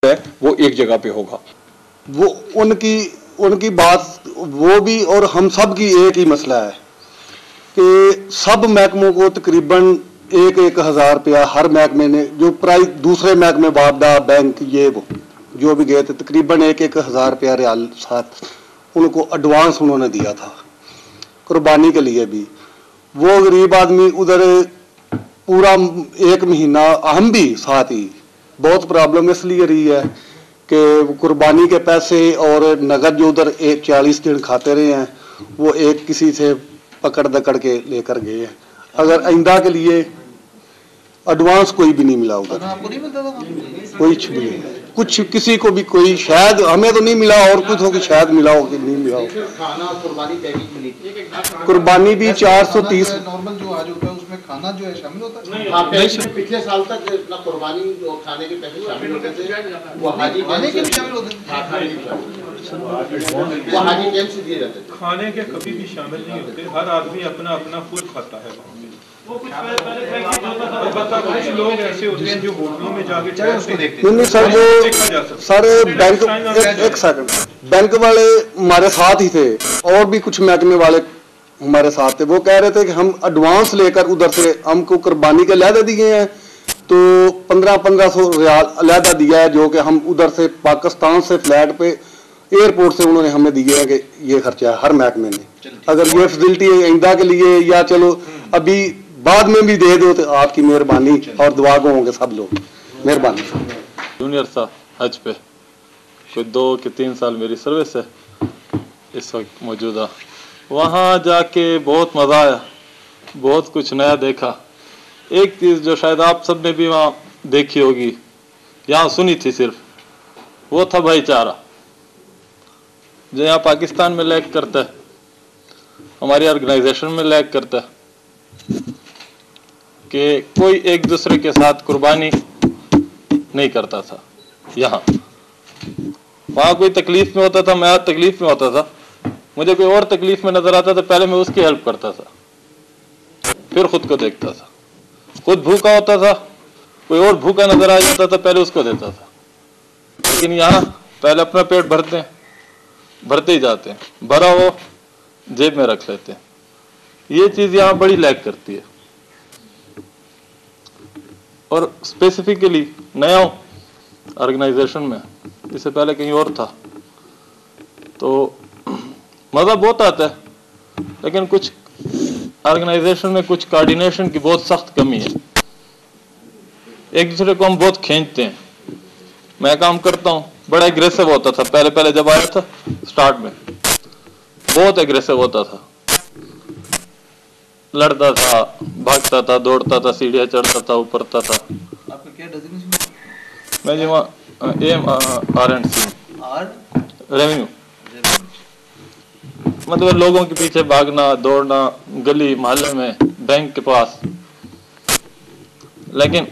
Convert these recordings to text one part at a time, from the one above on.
है वो एक जगह पे होगा। वो उनकी बात वो भी और हम सब की एक ही मसला है कि सब महकमों को तकरीबन 1,000 रुपया हर महकमे ने, जो प्राइस दूसरे महकमे वापदा बैंक ये वो जो भी गए थे, तकरीबन 1,000 रुपया रियाल साथ उनको एडवांस उन्होंने दिया था कुर्बानी के लिए भी। वो गरीब आदमी उधर पूरा एक महीना, हम भी साथ ही बहुत प्रॉब्लम इसलिए रही है कि कुर्बानी के पैसे और नगद जो उधर 40 दिन खाते रहे हैं वो एक किसी से पकड़ दकड़ के लेकर गए हैं। अगर आइंदा के लिए एडवांस कोई भी नहीं मिला उधर, कुछ भी नहीं, कुछ किसी को भी कोई, शायद हमें तो नहीं मिला और कुछ हो कि शायद मिला हो कि नहीं मिला हो। कुर्बानी भी 430 नॉर्मल जो आज होता है उसमें खाना जो है शामिल होता है। पिछले साल तक ना कुर्बानी जो खाने के पैसे शामिल होते थे वो हाजी खाने के भी शामिल होते वो हाजी कैंप से दिए जाते थे। खाने के कभी भी शामिल नहीं होते, हर आदमी अपना अपना खुद खाता है। कुछ लोग ऐसे होते हैं जो होटलों में जाके नहीं सर, वो सारे बैंक, एक सेकंड, बैंक वाले हमारे साथ ही थे और भी कुछ महकमे वाले हमारे साथ थे। वो कह रहे थे कि हम एडवांस लेकर उधर से हमको कुर्बानी के अलहदा दिए हैं, तो 1500 रियाल अलहदा दिया है जो कि हम उधर से पाकिस्तान से फ्लैट पे एयरपोर्ट से उन्होंने हमें दिए हैं कि ये खर्चा है हर महकमे ने। अगर ये फैसिलिटी आइंदा के लिए या चलो अभी बाद में भी दे दो तो आपकी मेहरबानी और दुआ गो होंगे सब लोग, मेहरबानी। जूनियर था हज पे, कोई 2 कि 3 साल मेरी सर्विस है इस वक्त मौजूदा। वहाँ जाके बहुत मज़ा आया, बहुत कुछ नया देखा। एक चीज़ जो शायद आप सब ने भी वहाँ देखी होगी, यहाँ सुनी थी सिर्फ, वो था भाईचारा जो यहाँ पाकिस्तान में लैक करता है, हमारी ऑर्गेनाइजेशन में लैक करता है कि कोई एक दूसरे के साथ कुर्बानी नहीं करता था। यहाँ वहाँ कोई तकलीफ में होता था, मैं तकलीफ में होता था, मुझे कोई और तकलीफ में नजर आता था, पहले मैं उसकी हेल्प करता था, फिर खुद को देखता था। खुद भूखा होता था, कोई और भूखा नजर आ जाता था, पहले उसको देता था। लेकिन यहाँ पहले अपना पेट भरते हैं, भरते ही जाते हैं, भरा हो जेब में रख लेते हैं। ये चीज यहाँ बड़ी लैक करती है। और स्पेसिफिकली नया ऑर्गेनाइजेशन में, इससे पहले कहीं और था, तो मज़ा बहुत आता है, लेकिन कुछ ऑर्गेनाइजेशन में कुछ कोऑर्डिनेशन की बहुत सख्त कमी है। एक दूसरे को हम बहुत खींचते हैं। मैं काम करता हूँ, बड़ा एग्रेसिव होता था पहले जब आया था, स्टार्ट में बहुत एग्रेसिव होता था, लड़ता था, भागता था, दौड़ता था, सीढ़ियाँ चढ़ता था, उतरता था। आपका क्या डेजिग्नेशन? मैं जी वहाँ AMRC रेवेन्यू, मतलब लोगों के पीछे भागना, दौड़ना, गली मोहल्ले में, बैंक के पास। लेकिन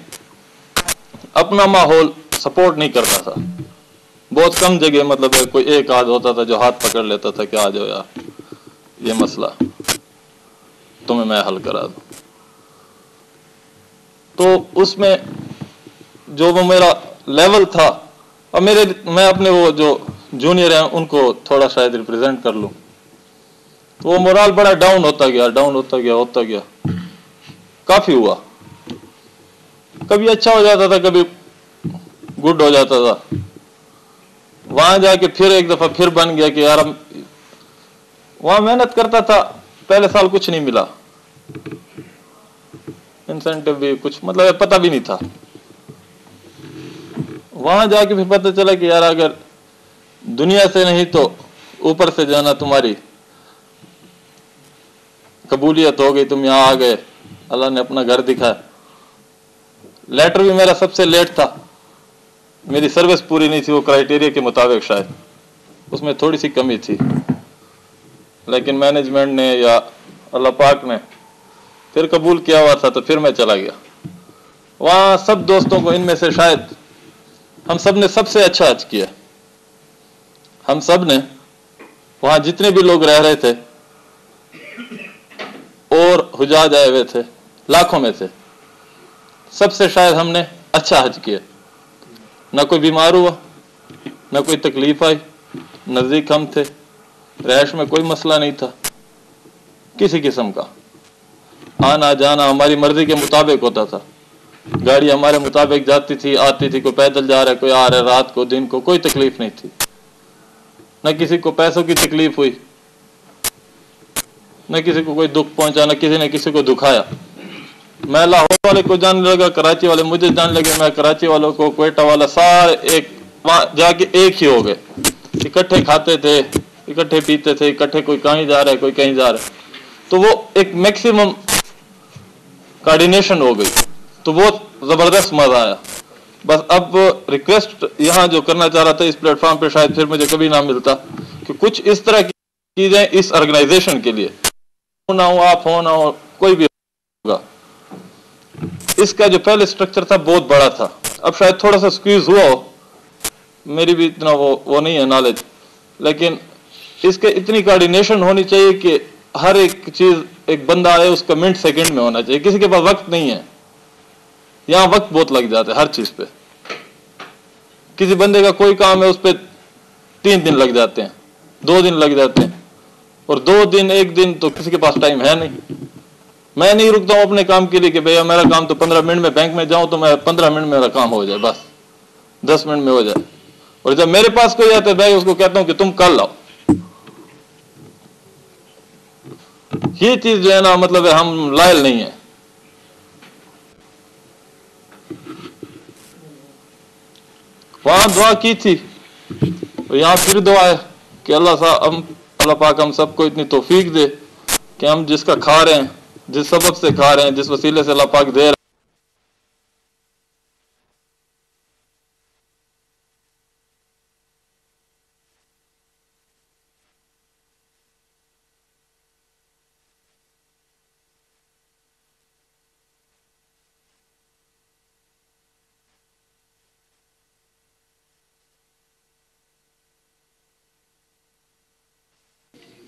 अपना माहौल सपोर्ट नहीं करता था। बहुत कम जगह मतलब कोई एक आध होता था जो हाथ पकड़ लेता था कि आ जाओ यार, ये मसला तुम्हें मैं हल करा दूं। तो उसमें जो वो मेरा लेवल था, और मैं अपने वो जो जूनियर हैं उनको थोड़ा शायद रिप्रेजेंट कर लूं, तो वो मोरल बड़ा डाउन होता गया, काफी हुआ। कभी अच्छा हो जाता था, कभी गुड हो जाता था। वहां जाके फिर एक दफा फिर बन गया कि यार हम वहां मेहनत करता था, पहले साल कुछ नहीं मिला, इंसेंटिव भी कुछ मतलब पता भी नहीं था। वहां जाके फिर पता चला कि यार अगर दुनिया से नहीं तो ऊपर से जाना, तुम्हारी कबूलियत हो गई, तुम यहाँ आ गए, अल्लाह ने अपना घर दिखाया। लेटर भी मेरा सबसे लेट था, मेरी सर्विस पूरी नहीं थी वो क्राइटेरिया के मुताबिक, शायद उसमें थोड़ी सी कमी थी, लेकिन मैनेजमेंट ने या अल्लाह पाक ने फिर कबूल किया हुआ था, तो फिर मैं चला गया वहाँ। सब दोस्तों को, इनमें से शायद हम सब ने सबसे अच्छा हज किया। हम सब ने वहाँ जितने भी लोग रह रहे थे और हुजाज आए हुए थे, लाखों में से सबसे शायद हमने अच्छा हज किया। ना कोई बीमार हुआ, ना कोई तकलीफ आई, नज़दीक हम थे, रैश में कोई मसला नहीं था किसी किस्म का। आना जाना हमारी मर्जी के मुताबिक होता था, गाड़ी हमारे मुताबिक जाती थी आती थी, कोई पैदल जा रहा है कोई आ रहा है, रात को दिन को कोई तकलीफ नहीं थी। न किसी को पैसों की तकलीफ हुई, न किसी को कोई दुख पहुंचा, न किसी ने किसी को दुखाया। मैं लाहौर वाले को जानने लगा, कराची वाले मुझे जानने लगे, मैं कराची वालों को, क्वेटा वाला सारे एक जाके एक ही हो गए। इकट्ठे खाते थे, इकट्ठे पीते थे, इकट्ठे, कोई कहीं जा रहा है कोई कहीं जा रहा है, तो वो एक मैक्सिमम कोऑर्डिनेशन हो गई, तो बहुत जबरदस्त मजा आया। बस अब रिक्वेस्ट यहाँ जो करना चाह रहा था इस प्लेटफॉर्म पे, शायद फिर मुझे कभी ना मिलता, कि कुछ इस तरह की चीजें इस ऑर्गेनाइजेशन के लिए, ना हो आप हो ना हो कोई भी होगा। इसका जो पहले स्ट्रक्चर था बहुत बड़ा था, अब शायद थोड़ा सा स्क्वीज हुआ हो, मेरी भी इतना वो नहीं है नॉलेज, लेकिन इसके इतनी कोऑर्डिनेशन होनी चाहिए कि हर एक चीज एक बंदा आए उसका मिनट सेकंड में होना चाहिए। किसी के पास वक्त नहीं है, यहाँ वक्त बहुत लग जाता है हर चीज पे। किसी बंदे का कोई काम है उस पर 3 दिन लग जाते हैं, 2 दिन लग जाते हैं, और 2 दिन 1 दिन तो किसी के पास टाइम है नहीं। मैं नहीं रुकता हूँ अपने काम के लिए कि भैया मेरा काम तो 15 मिनट में, बैंक में जाऊं तो मैं 15 मिनट में मेरा काम हो जाए, बस 10 मिनट में हो जाए। और जब मेरे पास कोई आता है भाई, उसको कहता हूं कि तुम कल आओ। ये चीज जो है ना, मतलब है हम लायल नहीं है। वहां दुआ की थी, तो यहां फिर दुआ है कि अल्लाह पाक हम सबको इतनी तौफीक दे कि हम जिसका खा रहे हैं, जिस सबब से खा रहे हैं, जिस वसीले से अल्लाह पाक दे रहे हैं,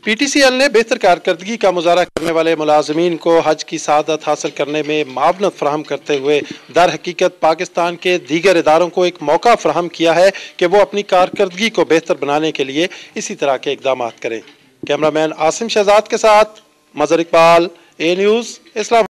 PTCL ने बेहतर कारकर्दगी का मुजाहरा करने वाले मुलाजमीन को हज की सआदत हासिल करने में मावनत फराहम करते हुए दर हकीकत पाकिस्तान के दीगर इदारों को एक मौका फराहम किया है कि वो अपनी कारकर्दगी को बेहतर बनाने के लिए इसी तरह के इकदाम करें। कैमरामैन आसिम शहजाद के साथ मजहर इकबाल, A न्यूज़, इस्लामाबाद।